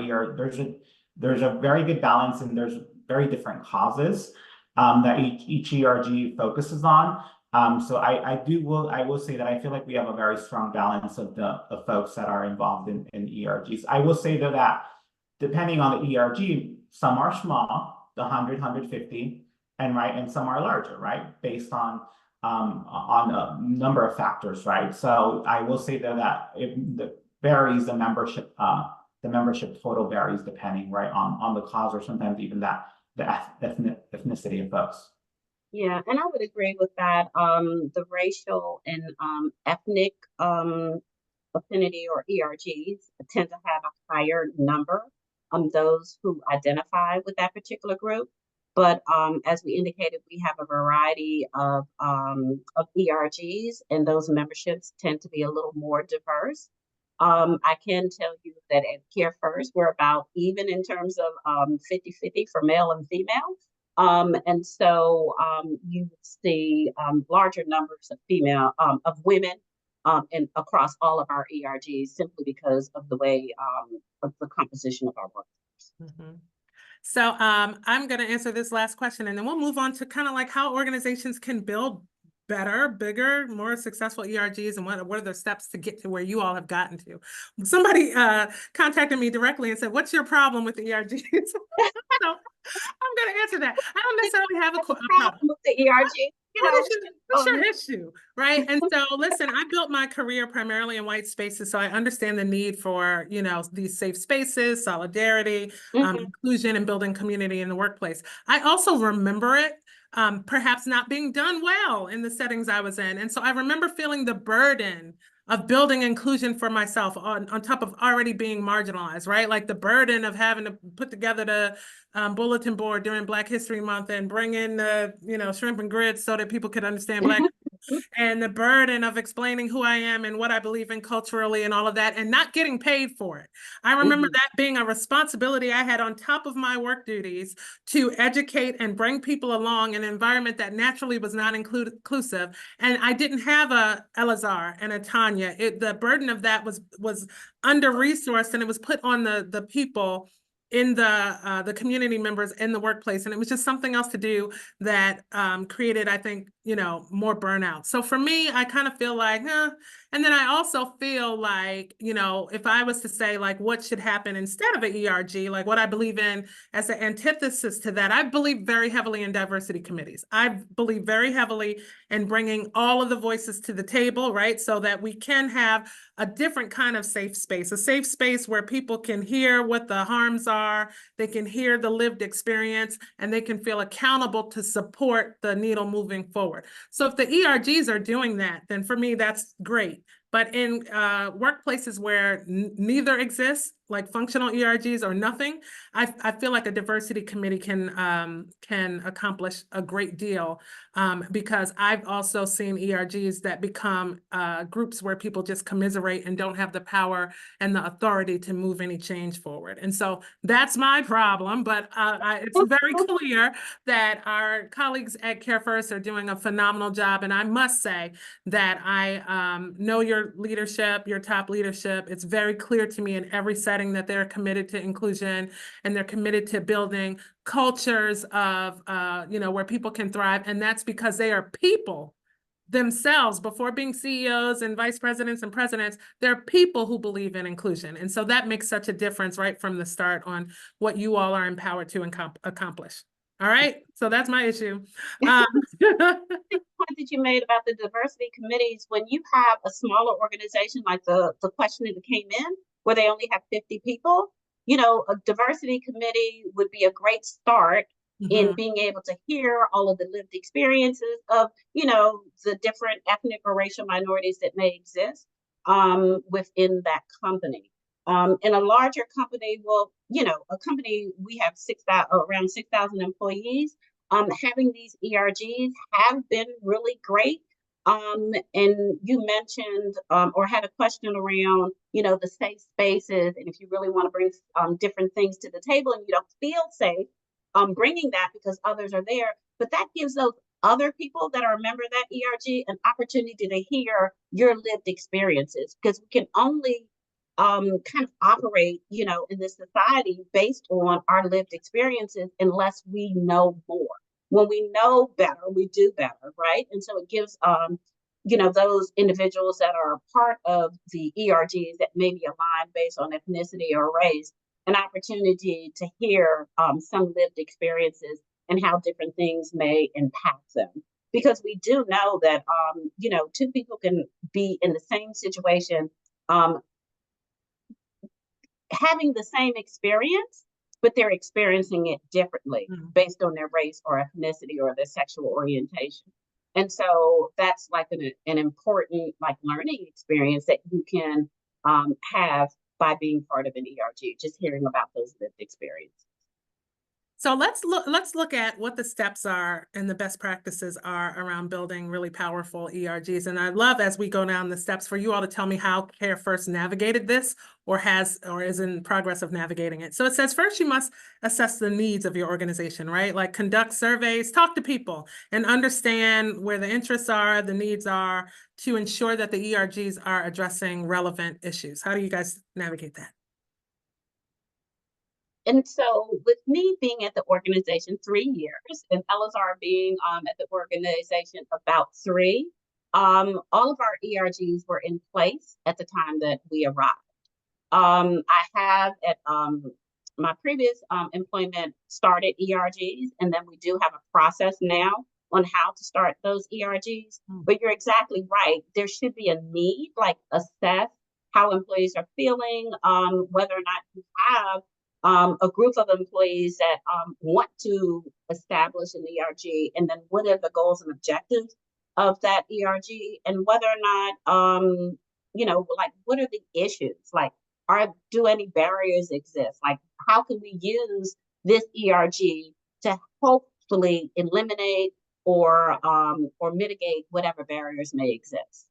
there's a very good balance, and there's very different causes that each ERG focuses on. So I will say that I feel like we have a very strong balance of the folks that are involved in ERGs. I will say though that depending on the ERG, some are small, the 100, 150, and some are larger, right? Based on a number of factors, right? So I will say though that it varies, the membership total varies depending, right, on the cause, or sometimes even the ethnicity of folks. Yeah, and I would agree with that. The racial and ethnic affinity, or ERGs, tend to have a higher number those who identify with that particular group. But as we indicated, we have a variety of ERGs, and those memberships tend to be a little more diverse. I can tell you that at Care First, we're about even in terms of 50-50 for male and female. And so you see larger numbers of of women and across all of our ERGs, simply because of the way of the composition of our workforce. Mm-hmm. So I'm going to answer this last question, and then we'll move on to kind of like how organizations can build better, bigger, more successful ERGs, and what are the steps to get to where you all have gotten to. Somebody contacted me directly and said, "What's your problem with the ERGs?" So I'm going to answer that. I don't necessarily have a problem with the ERG. What's your issue, right? And so, listen, I built my career primarily in white spaces, so I understand the need for, these safe spaces, solidarity, inclusion, and building community in the workplace. I also remember it perhaps not being done well in the settings I was in. And so I remember feeling the burden of building inclusion for myself on top of already being marginalized, right? Like the burden of having to put together the bulletin board during Black History Month and bring in the, shrimp and grits so that people could understand Black and the burden of explaining who I am and what I believe in culturally and all of that, and not getting paid for it. I remember that being a responsibility I had on top of my work duties to educate and bring people along in an environment that naturally was not inclusive. And I didn't have a Elazar and a Tanya. The burden of that was under-resourced, and it was put on the people in the community members in the workplace. And it was just something else to do that created, I think, more burnout. So for me, I kind of feel like, and then I also feel like, if I was to say like what should happen instead of an ERG, like what I believe in as an antithesis to that, I believe very heavily in diversity committees. I believe very heavily in bringing all of the voices to the table, right? So that we can have a different kind of safe space, a safe space where people can hear what the harms are, they can hear the lived experience, and they can feel accountable to support the needle moving forward. So if the ERGs are doing that, then for me, that's great. But in workplaces where neither exists, like functional ERGs or nothing, I feel like a diversity committee can accomplish a great deal because I've also seen ERGs that become groups where people just commiserate and don't have the power and the authority to move any change forward. And so that's my problem, but it's very clear that our colleagues at Care First are doing a phenomenal job. And I must say that I know your leadership, your top leadership. It's very clear to me in every setting that they're committed to inclusion, and they're committed to building cultures of, where people can thrive. And that's because they are people themselves. Before being CEOs and vice presidents and presidents, they're people who believe in inclusion. And so that makes such a difference right from the start on what you all are empowered to accomplish. All right, so that's my issue. The point that you made about the diversity committees, when you have a smaller organization like the question that came in, where they only have 50 people, a diversity committee would be a great start in being able to hear all of the lived experiences of, the different ethnic or racial minorities that may exist within that company. In a larger company, a company, we have around 6,000 employees. Having these ERGs have been really great. And you mentioned or had a question around, the safe spaces. And if you really want to bring different things to the table and you don't feel safe bringing that because others are there, but that gives those other people that are a member of that ERG an opportunity to hear your lived experiences, because we can only kind of operate, you know, in this society based on our lived experiences unless we know more. When we know better, we do better, right? And so it gives you know, those individuals that are part of the ERGs that may be aligned based on ethnicity or race an opportunity to hear some lived experiences and how different things may impact them. Because we do know that, you know, two people can be in the same situation, having the same experience, but they're experiencing it differently based on their race or ethnicity or their sexual orientation. And so that's like an important like learning experience that you can have by being part of an ERG, just hearing about those lived experiences. So let's look at what the steps are and the best practices are around building really powerful ERGs. And I'd love, as we go down the steps, for you all to tell me how CareFirst navigated this or is in progress of navigating it. So it says, first, you must assess the needs of your organization, right? Like conduct surveys, talk to people, and understand where the interests are, the needs are, to ensure that the ERGs are addressing relevant issues. How do you guys navigate that? And so with me being at the organization 3 years and Elazar being at the organization about 3, all of our ERGs were in place at the time that we arrived. I have at my previous employment started ERGs, and then we do have a process now on how to start those ERGs. But you're exactly right. There should be a need, like assess how employees are feeling, whether or not you have a group of employees that want to establish an ERG, and then what are the goals and objectives of that ERG, and whether or not, you know, like what are the issues? Like, do any barriers exist? Like, how can we use this ERG to hopefully eliminate or mitigate whatever barriers may exist?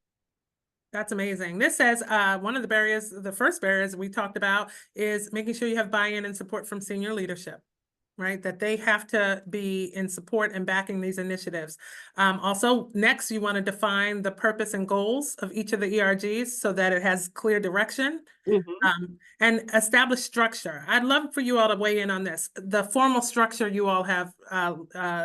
That's amazing. This says one of the barriers, the first barriers we talked about, is making sure you have buy-in and support from senior leadership, right? That they have to be in support and backing these initiatives. Also, next, you want to define the purpose and goals of each of the ERGs so that it has clear direction. And establish structure. I'd love for you all to weigh in on this. The formal structure you all have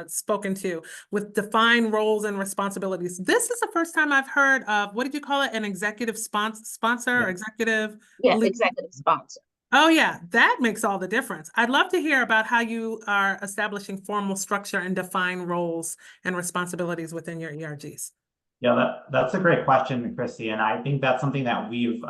spoken to with defined roles and responsibilities. This is the first time I've heard of, what did you call it? An executive sponsor or executive? Yes, executive sponsor. Oh yeah, that makes all the difference. I'd love to hear about how you are establishing formal structure and defined roles and responsibilities within your ERGs. Yeah, that's a great question, Christy. And I think that's something that we've,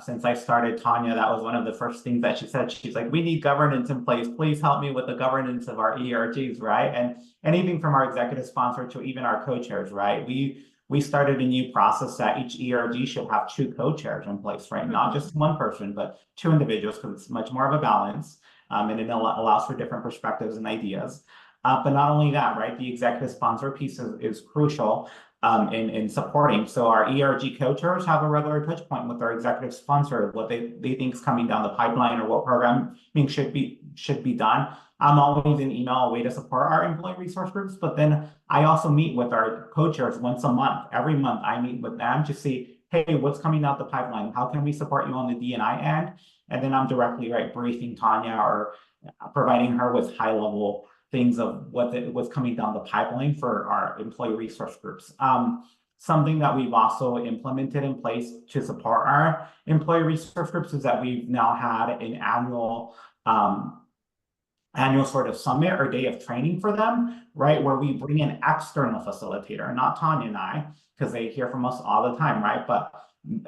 since I started Tanya, that was one of the first things that she said. She's like, we need governance in place. Please help me with the governance of our ERGs, right? And anything from our executive sponsor to even our co-chairs, right? We started a new process that each ERG should have 2 co-chairs in place, right? Not just one person, but 2 individuals, because it's much more of a balance, and it allows for different perspectives and ideas. But not only that, right? The executive sponsor piece is crucial in supporting. So our ERG co-chairs have a regular touch point with our executive sponsor, what they think is coming down the pipeline or what programming should be done. I'm always in email, a way to support our employee resource groups, but then I also meet with our co-chairs once a month. Every month I meet with them to see, hey, what's coming out the pipeline? How can we support you on the D&I end? And then I'm directly briefing Tanya or providing her with high level things of what's coming down the pipeline for our employee resource groups. Something that we've also implemented in place to support our employee resource groups is that we've now had an annual sort of summit or day of training for them, right? Where we bring in external facilitator, not Tanya and I, because they hear from us all the time, right? But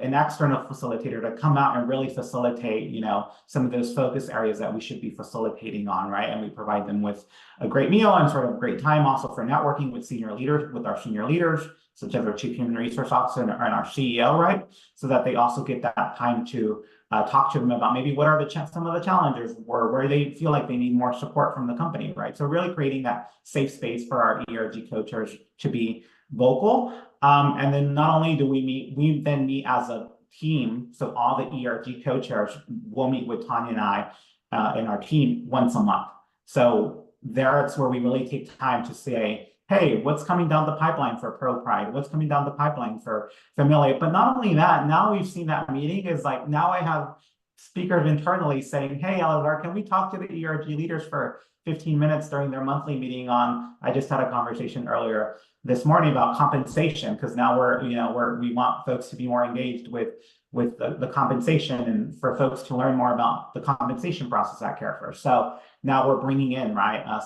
an external facilitator to come out and really facilitate, you know, some of those focus areas that we should be facilitating on, right? And we provide them with a great meal and sort of great time also for networking with senior leaders, with our senior leaders, such as our Chief Human Resource Officer and our CEO, right? So that they also get that time to talk to them about maybe what are some of the challenges or where they feel like they need more support from the company, right? So really creating that safe space for our ERG co-chairs to be vocal. And then not only do we then meet as a team, so all the ERG co-chairs will meet with Tanya and I and our team once a month. So there it's where we really take time to say, hey, what's coming down the pipeline for Pro Pride? What's coming down the pipeline for Familia? But not only that, now we've seen that meeting is like, now I have speakers internally saying, hey, Elazar, can we talk to the ERG leaders for 15 minutes during their monthly meeting on, I just had a conversation earlier this morning about compensation, because now we want folks to be more engaged with the compensation and for folks to learn more about the compensation process at CareFirst. So now we're bringing in,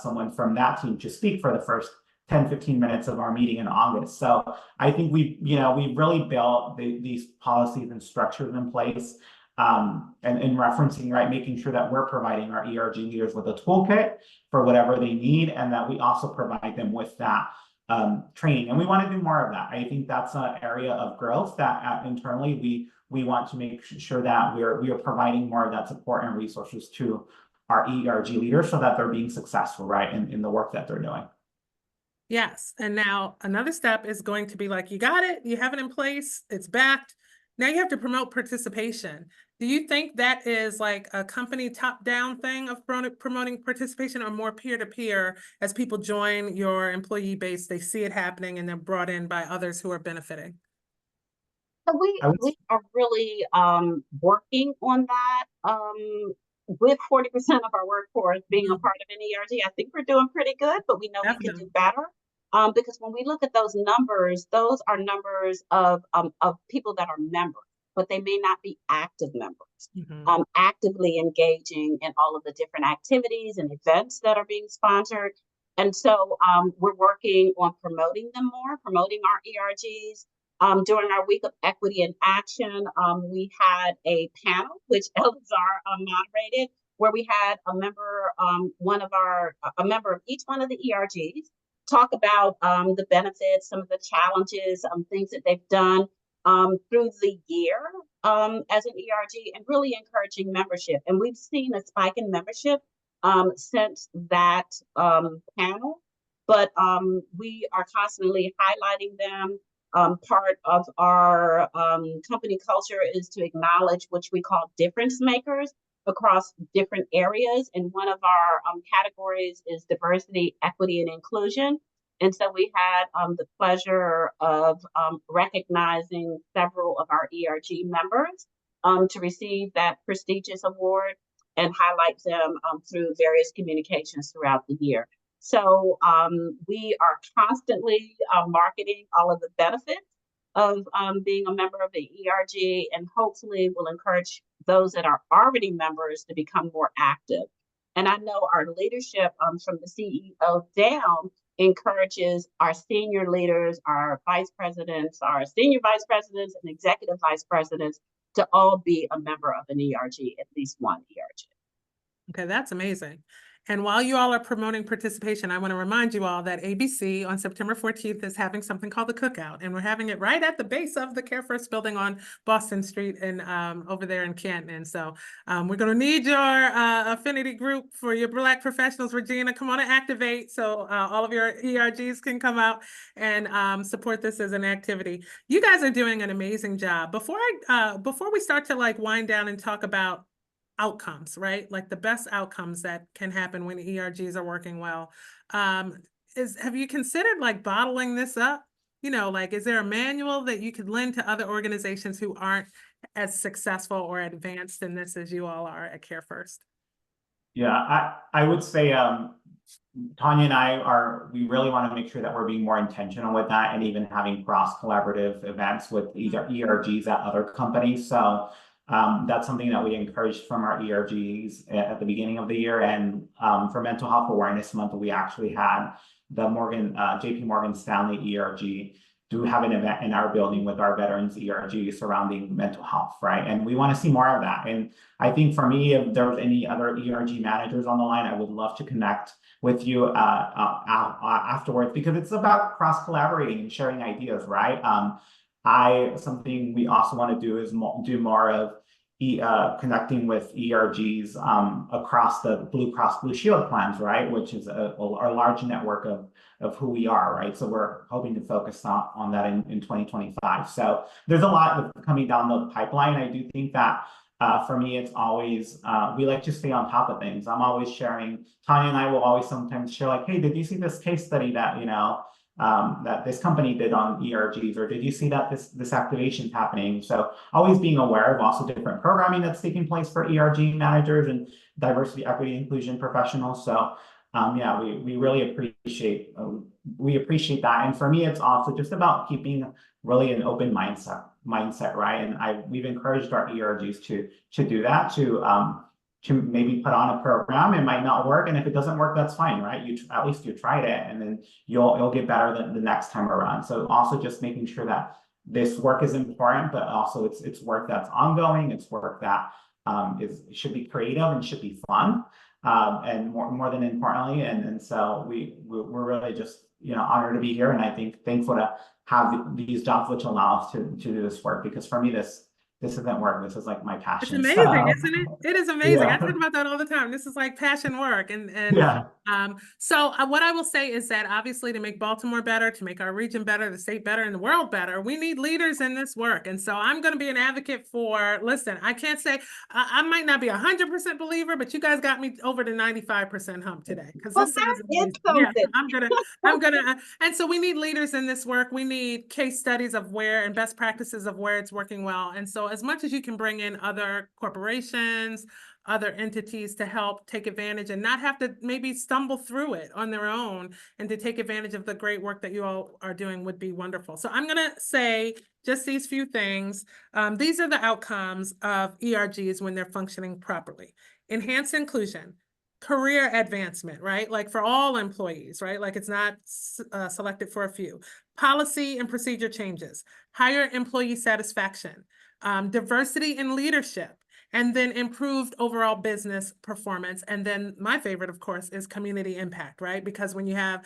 someone from that team to speak for the first 10, 15 minutes of our meeting in August. So I think we've really built these policies and structures in place, and in referencing, making sure that we're providing our ERG leaders with a toolkit for whatever they need, and that we also provide them with that training. And we want to do more of that. I think that's an area of growth that internally we want to make sure that we are providing more of that support and resources to our ERG leaders so that they're being successful, in the work that they're doing. Yes. And now another step is going to be like, you got it, you have it in place, it's backed. Now you have to promote participation. Do you think that is like a company top-down thing of promoting participation, or more peer-to-peer as people join your employee base, they see it happening and they're brought in by others who are benefiting? So we are really working on that. With 40% of our workforce being a part of an ERG, I think we're doing pretty good, but we know we can do better. Because when we look at those numbers, those are numbers of people that are members, but they may not be active members, actively engaging in all of the different activities and events that are being sponsored. And so we're working on promoting them more, promoting our ERGs. During our week of equity in action, we had a panel which Elazar moderated, where we had a member, a member of each one of the ERGs talk about the benefits, some of the challenges, things that they've done through the year as an ERG, and really encouraging membership. And we've seen a spike in membership since that panel, but we are constantly highlighting them. Part of our company culture is to acknowledge which we call difference makers across different areas. And one of our categories is diversity, equity, and inclusion. And so we had the pleasure of recognizing several of our ERG members to receive that prestigious award and highlight them through various communications throughout the year. So we are constantly marketing all of the benefits of being a member of the ERG, and hopefully will encourage those that are already members to become more active. And I know our leadership from the CEO down encourages our senior leaders, our vice presidents, our senior vice presidents, and executive vice presidents to all be a member of an ERG, at least one ERG. Okay, that's amazing. And while you all are promoting participation, I want to remind you all that ABC on September 14th is having something called the Cookout, and we're having it right at the base of the CareFirst building on Boston Street and over there in Canton. And so we're going to need your affinity group for your Black professionals. Regina, come on and activate so all of your ERGs can come out and support this as an activity. You guys are doing an amazing job. Before we start to wind down and talk about outcomes, right? Like the best outcomes that can happen when ERGs are working well. Have you considered bottling this up? Is there a manual that you could lend to other organizations who aren't as successful or advanced in this as you all are at CareFirst? Yeah, I would say Tanya and I we really want to make sure that we're being more intentional with that, and even having cross-collaborative events with either ERGs at other companies. So that's something that we encouraged from our ERGs at the beginning of the year. And for Mental Health Awareness Month, we actually had the JP Morgan Stanley ERG do have an event in our building with our veterans ERG surrounding mental health, right? And we want to see more of that. And I think for me, if there's any other ERG managers on the line, I would love to connect with you afterwards, because it's about cross-collaborating and sharing ideas, right? Something we also want to do is do more of connecting with ERGs across the Blue Cross Blue Shield plans, right? Which is a large network of who we are, right? So we're hoping to focus on that in 2025. So there's a lot coming down the pipeline. I do think that For me, it's always, we like to stay on top of things. I'm always sharing, Tanya and I will always sometimes share like, hey, did you see this case study that, that this company did on ERGs, or did you see that this activation is happening? So always being aware of also different programming that's taking place for ERG managers and diversity, equity, inclusion professionals. So yeah, we really appreciate that. And for me, it's also just about keeping really an open mindset, right? And we've encouraged our ERGs to do that, to maybe put on a program. It might not work, and if it doesn't work, that's fine, right? At least you tried it, and then you'll get better than the next time around. So also just making sure that this work is important, but also it's work that's ongoing. It's work that should be creative and should be fun, and more than importantly. And so we're really just honored to be here, and I think thankful to have these jobs which allow us to do this work, because for me this isn't work. This is like my It's passion. amazing, So, isn't it? It is amazing. I yeah. talk about that all the time. This is like passion work. And Yeah. so what I will say is that obviously to make Baltimore better, to make our region better, the state better, and the world better, we need leaders in this work. And so I'm going to be an advocate for, listen, I can't say, I might not be 100% believer, but you guys got me over the 95% hump today. Because Well, this sounds that is amazing. Yeah, something. I'm gonna, and so we need leaders in this work. We need case studies of where and best practices of where it's working well. And so as much as you can bring in other corporations, other entities to help take advantage and not have to maybe stumble through it on their own, and to take advantage of the great work that you all are doing would be wonderful. So I'm gonna say just these few things. These are the outcomes of ERGs when they're functioning properly. Enhanced inclusion, career advancement, right? Like for all employees, right? Like it's not selected for a few. Policy and procedure changes, higher employee satisfaction, diversity in leadership, and then improved overall business performance. And then my favorite, of course, is community impact, right? Because when you have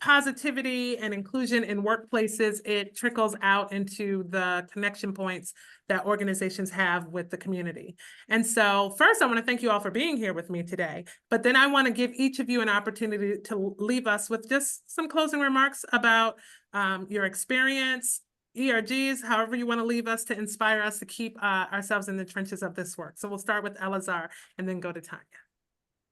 positivity and inclusion in workplaces, it trickles out into the connection points that organizations have with the community. And so first, I want to thank you all for being here with me today, but then I want to give each of you an opportunity to leave us with just some closing remarks about your experience, ERGs, however you want to leave us to inspire us to keep ourselves in the trenches of this work. So we'll start with Elazar and then go to Tanya.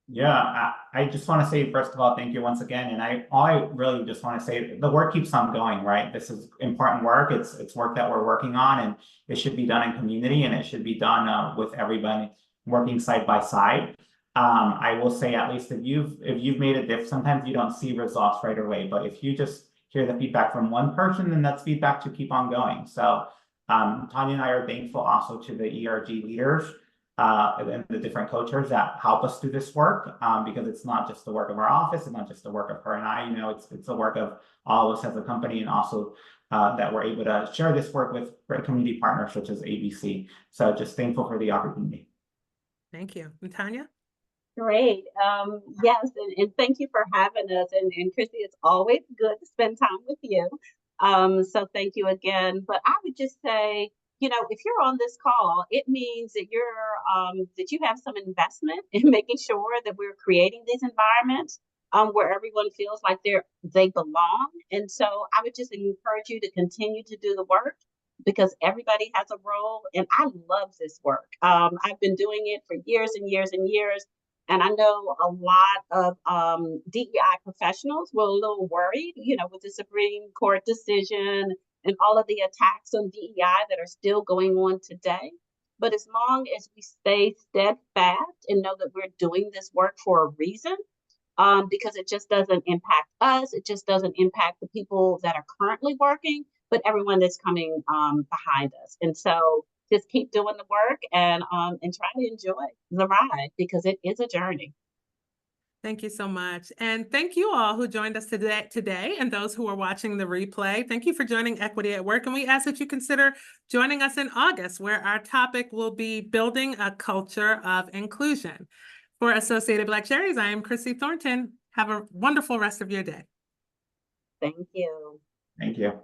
Yeah, I just want to say, first of all, thank you once again. And I really just want to say the work keeps on going, right? This is important work. It's work that we're working on, and it should be done in community, and it should be done with everybody working side by side. I will say, at least if you've made a difference, sometimes you don't see results right away, but if you just hear the feedback from one person, then that's feedback to keep on going. So Tanya and I are thankful also to the ERG leaders and the different coaches that help us do this work, because it's not just the work of our office, it's not just the work of her and I, it's the work of all of us as a company, and also that we're able to share this work with great community partners such as ABC. So just thankful for the opportunity. Thank you. And Tanya? Great. Yes, and thank you for having us. And Chrissy, it's always good to spend time with you. So thank you again. But I would just say, if you're on this call, it means that that you have some investment in making sure that we're creating these environments where everyone feels like they belong. And so I would just encourage you to continue to do the work, because everybody has a role, and I love this work. I've been doing it for years and years and years. And I know a lot of DEI professionals were a little worried, with the Supreme Court decision and all of the attacks on DEI that are still going on today. But as long as we stay steadfast and know that we're doing this work for a reason, because it just doesn't impact us, it just doesn't impact the people that are currently working, but everyone that's coming behind us. And so just keep doing the work and try to enjoy the ride, because it is a journey. Thank you so much. And thank you all who joined us today and those who are watching the replay. Thank you for joining Equity at Work. And we ask that you consider joining us in August, where our topic will be building a culture of inclusion. For Associated Black Charities, I am Chrissy Thornton. Have a wonderful rest of your day. Thank you. Thank you.